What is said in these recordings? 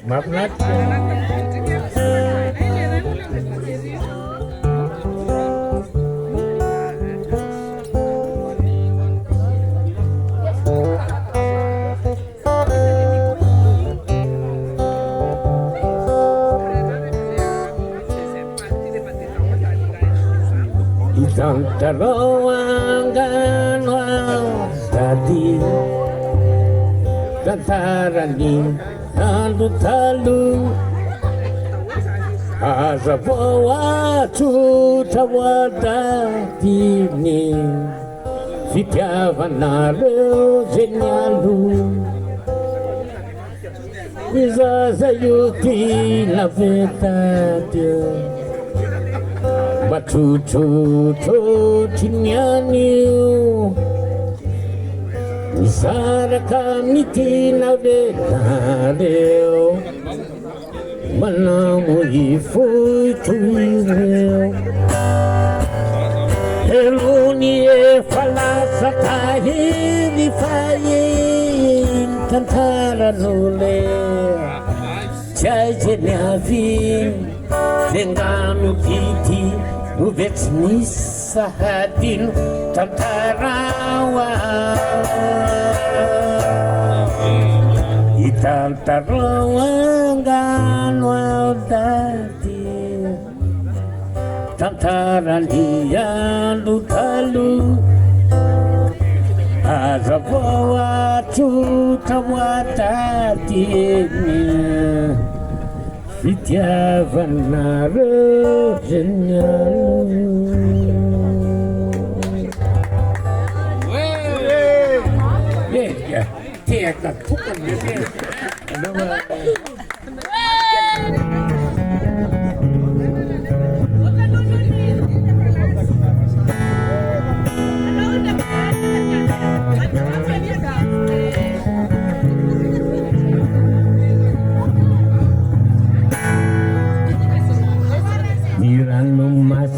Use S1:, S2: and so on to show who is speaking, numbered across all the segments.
S1: Maaf Nat. Tanta ruangan tadi Tantarani talu-talu Asa bawa tutawadadini Fitiavanaro genyalu Bisa sayuti la vetadia Batututu tinyaniu Misara kami tina vedadeo Manamu ifui tuireo Eluni e falasa tahiri fayin Tantara nule Jajeniavin Lengano piti Uvetnisa hadin Tantarawa Itantarawa Ganwa dati Tantaran hiyan lutalu Azabawa tutawatati Fitiavanaro genyalu Tiada bukan dia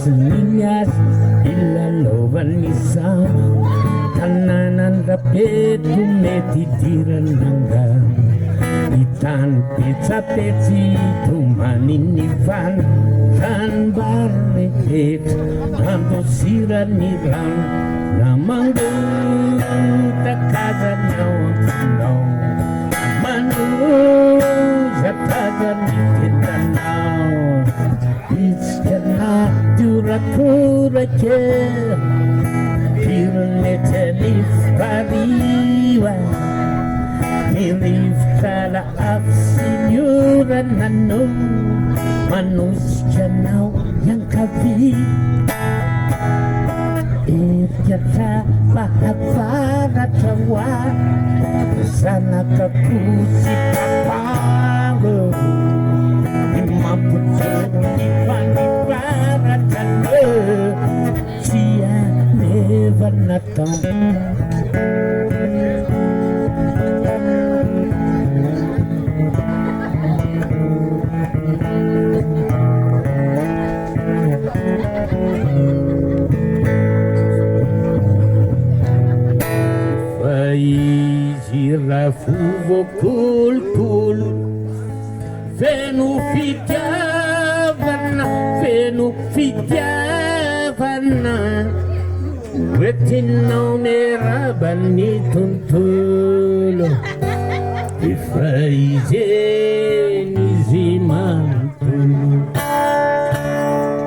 S1: Ninyas ilaloban isa Kananan rapet tumetidiran hanggang Itan pizza pezi tumaninivan Kan barret Ambo siran nilang Namang takadan nyawang sinong Manu zatagan ikitanau Iskana durakurache Pirnetenif pariwa Nilif kala afsinyuran nanu Manusia nau yang kavi Irjata pahaparat jawa Sana kapusi kapangu Mampu dipaniparakan Sia nevanatang Girafu vokul Venu fitiavana Wetin no merabani tuntulo Ifaizeni zimantulu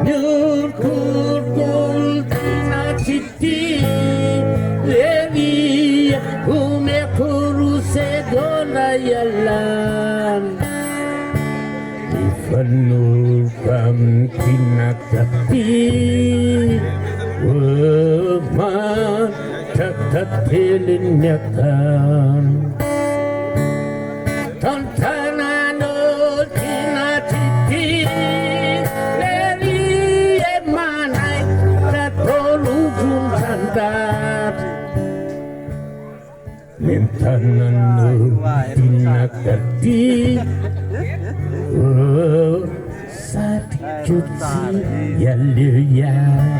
S1: Nyurkurkul tinachiti Levi umekuru sedona yalan Ifanul kam kinakati Wama tatatelin yakan Tantanano tinatiti Leri emanay Katolujun sandat Mintanano tinakati Satikuti yaluyan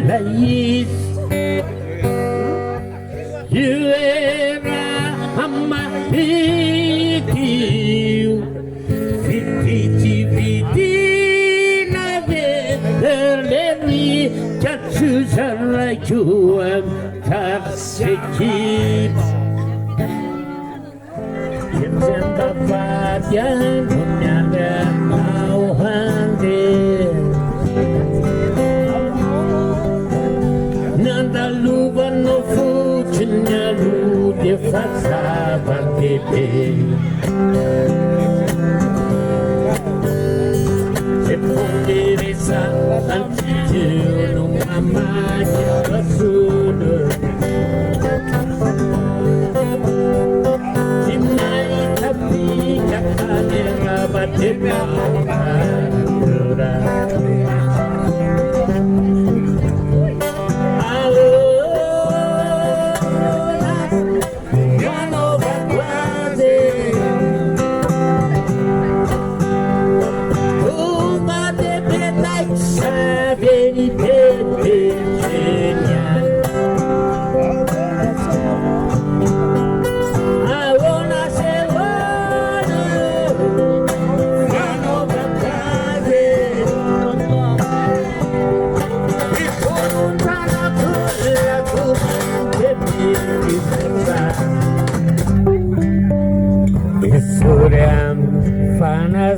S1: Ayulayis kemajuan tak sedikit yang dapat yang menyala mau hadir nanda luban no fucina lu de fasa bantebe se ponderesa antitiu no mamaya basuda dimai tapi kakade rabateba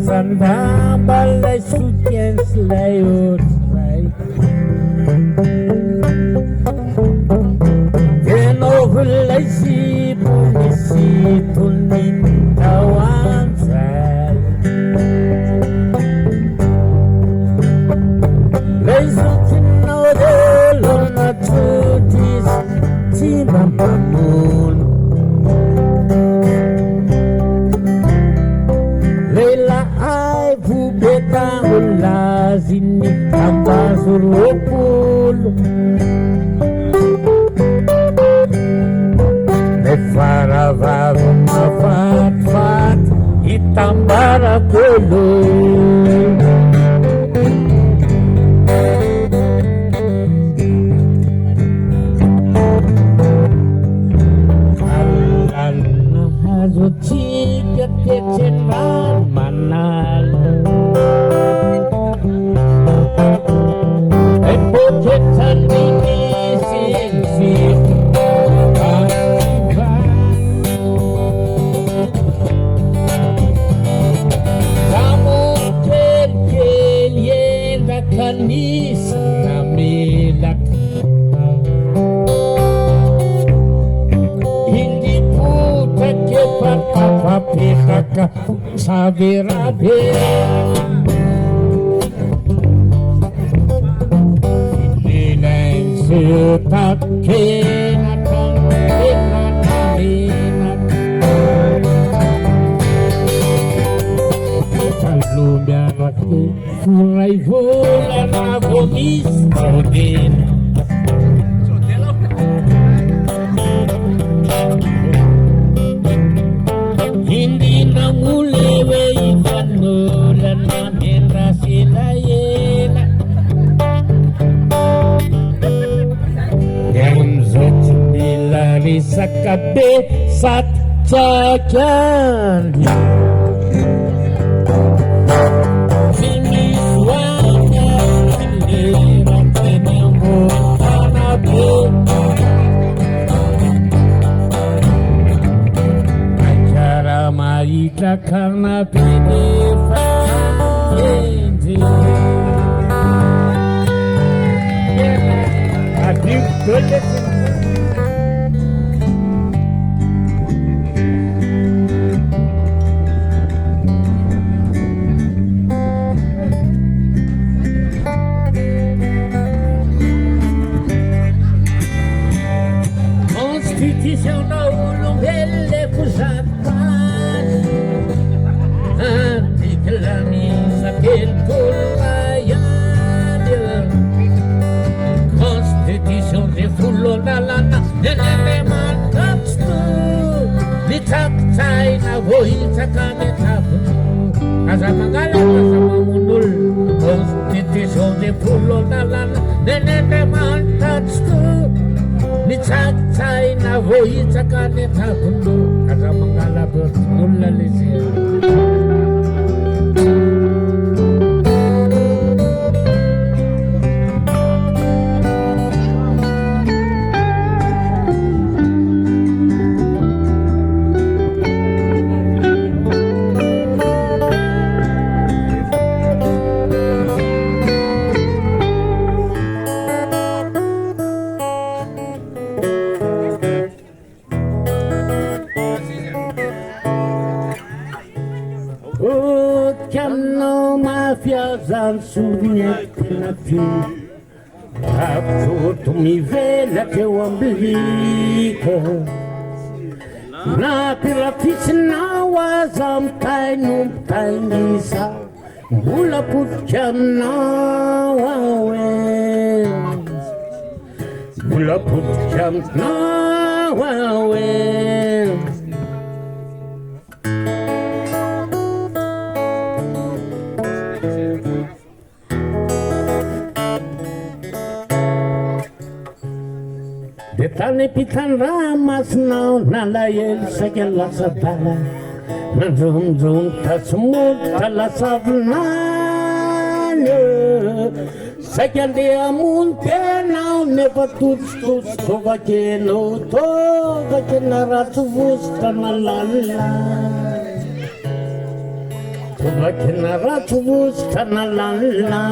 S1: Sanda balai sucian selayut Keno hulai si polisi tunin tawan say Lai sucin no delo na tutis Timam pamun Leila ay bubeta hula sini tambah surupul Nefara varu mafat fat itambara kulu Alana hazuti ketetenan manal Epoketan ini sing Kamu kel kanis namilak Hindi puta ke papapihaka sabirabe Sutakin atong pinanaminat Lumia laki mulai bulan abonis Sodin Hindi na mulewe ipanulan namin rasilayela Dilari sa kabe sa tsakyan Siniswanya Sinirang tinamot Anabi Acara maita karena pinifayenti Adik boleh Constituição da ulung hele pusatkan Antikelami sakit kulayan Constituição de fulo dalana Nenene mantatstu Litaktai na wohi takane tapu Asa mangala asa mamunul Constituição de fulo dalana Nenene mantatstu Nicatai na voi cakane tapundu Asa mangala bermula lisia Ciamno mafia zansunie nafi Absurd mi vela che omblico Na pirafis na wazam tainum tainisa Mula putjam na wawen Mula putjam na wawen Detane pitan ramas nau nalayel segala sabala Nanzum zum tasmut talasavnane Segal dia munte nau nepatus tus tovakeno tovakena ratuvus tanalala Tovakena ratuvus tanalala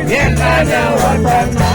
S2: Bien,